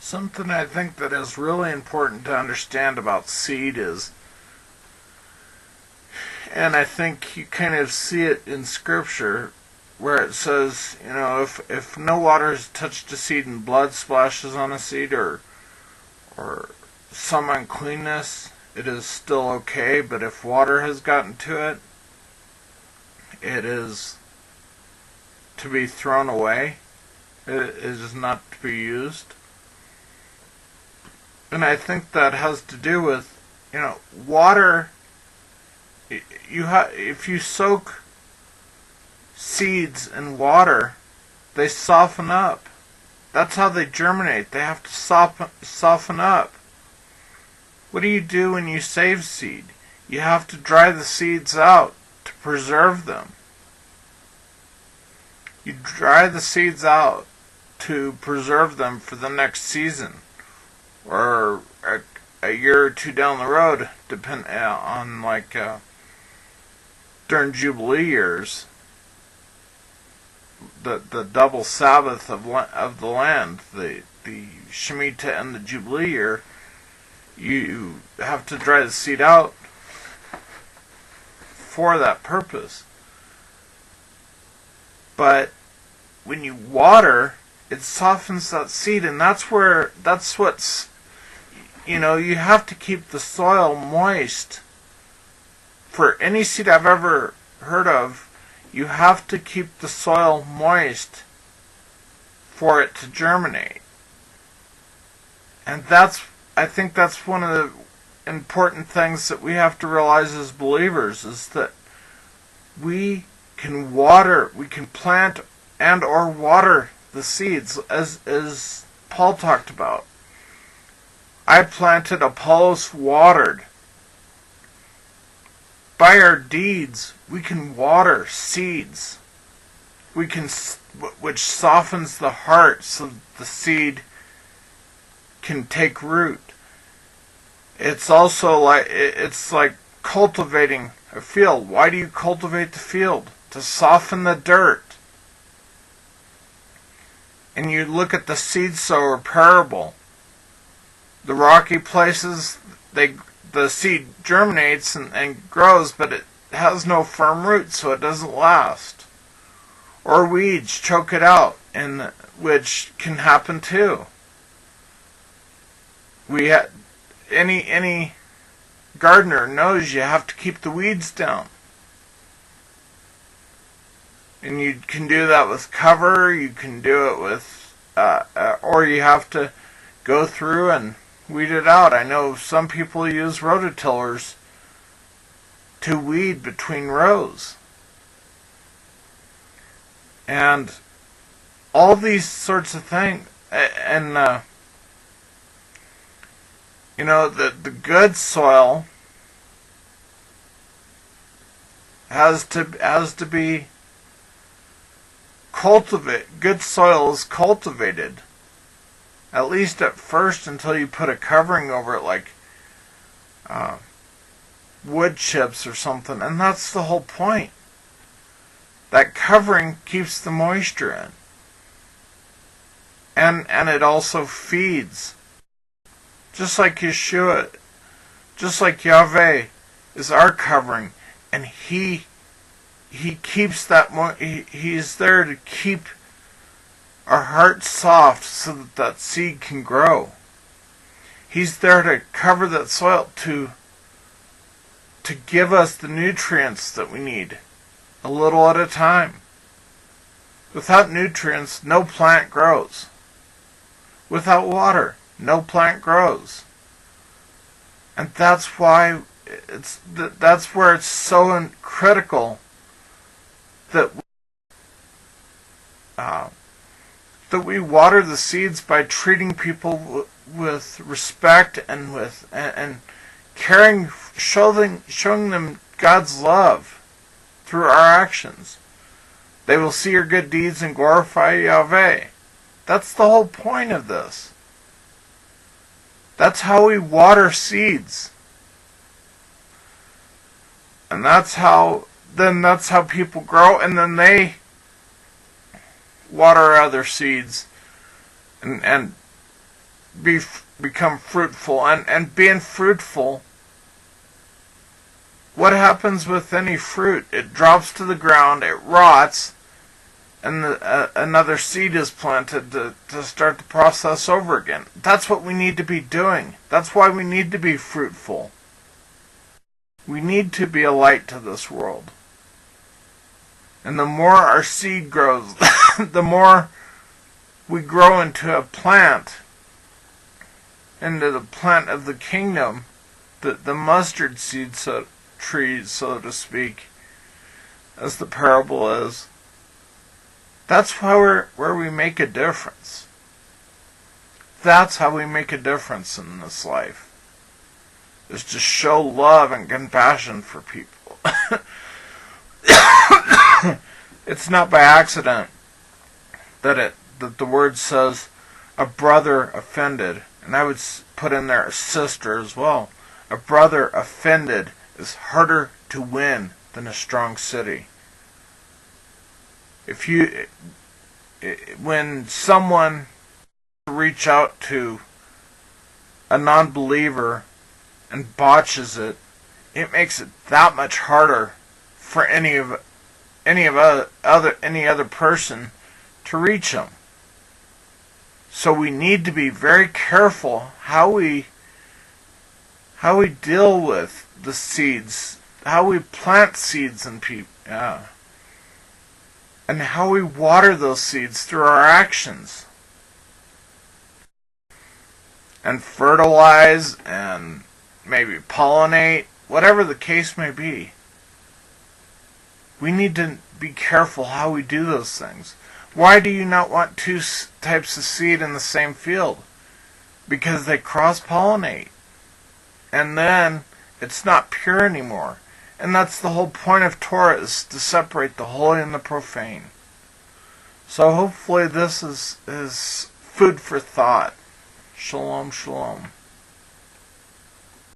Something I think that is really important to understand about seed is, and I think you kind of see it in scripture, where it says, if no water has touched a seed and blood splashes on a seed or some uncleanness, it is still okay, but if water has gotten to it, it is to be thrown away. It is not to be used. And I think that has to do with, water. If you soak seeds in water, they soften up. That's how they germinate. They have to soften up. What do you do when you save seed? You have to dry the seeds out to preserve them. You dry the seeds out to preserve them for the next season, or a year or two down the road, depend on during Jubilee years, the double Sabbath of the land, the Shemitah and the Jubilee year. You have to dry the seed out for that purpose. But when you water, it softens that seed, and that's what's, you have to keep the soil moist. For any seed I've ever heard of, you have to keep the soil moist for it to germinate. And I think that's one of the important things that we have to realize as believers, is that we can plant and or water the seeds, as Paul talked about. I planted, Apollos watered. By our deeds, we can water seeds. Which softens the heart so that the seed can take root. It's also like cultivating a field. Why do you cultivate the field? To soften the dirt. And you look at the seed sower parable. The rocky places, the seed germinates and grows, but it has no firm roots, so it doesn't last. Or weeds choke it out, which can happen too. Any gardener knows you have to keep the weeds down. And you can do that with cover, you can do it with, or you have to go through and weed it out. I know some people use rototillers to weed between rows. And all these sorts of things, and the good soil has to be cultivated. Good soil is cultivated, at least at first, until you put a covering over it, like wood chips or something. And that's the whole point. That covering keeps the moisture in. And it also feeds. Just like Yeshua, just like Yahweh is our covering, and He keeps that. He's there to keep our hearts soft so that seed can grow. He's there to cover that soil, to give us the nutrients that we need, a little at a time. Without nutrients, no plant grows. Without water, no plant grows. And that's why that's where it's so critical that we water the seeds by treating people with respect and caring, showing them God's love through our actions. They will see your good deeds and glorify Yahweh. That's the whole point of this. That's how we water seeds. And that's how people grow, and then they water other seeds and become fruitful. And being fruitful, what happens with any fruit? It drops to the ground, it rots, and another seed is planted to start the process over again. That's what we need to be doing. That's why we need to be fruitful. We need to be a light to this world. And the more our seed grows, the more we grow into a plant, into the plant of the kingdom, the mustard seed tree, so to speak, as the parable is. That's where we make a difference. That's how we make a difference in this life, is to show love and compassion for people. It's not by accident that the word says a brother offended, and I would put in there a sister as well. A brother offended is harder to win than a strong city. When someone reach out to a non-believer and botches it, it makes it that much harder for any other person to reach them. So we need to be very careful how we deal with the seeds, how we plant seeds in people, and how we water those seeds through our actions, and fertilize, and maybe pollinate, whatever the case may be. We need to be careful how we do those things. Why do you not want two types of seed in the same field? Because they cross-pollinate. And then it's not pure anymore. And that's the whole point of Torah, is to separate the holy and the profane. So hopefully this is food for thought. Shalom, shalom.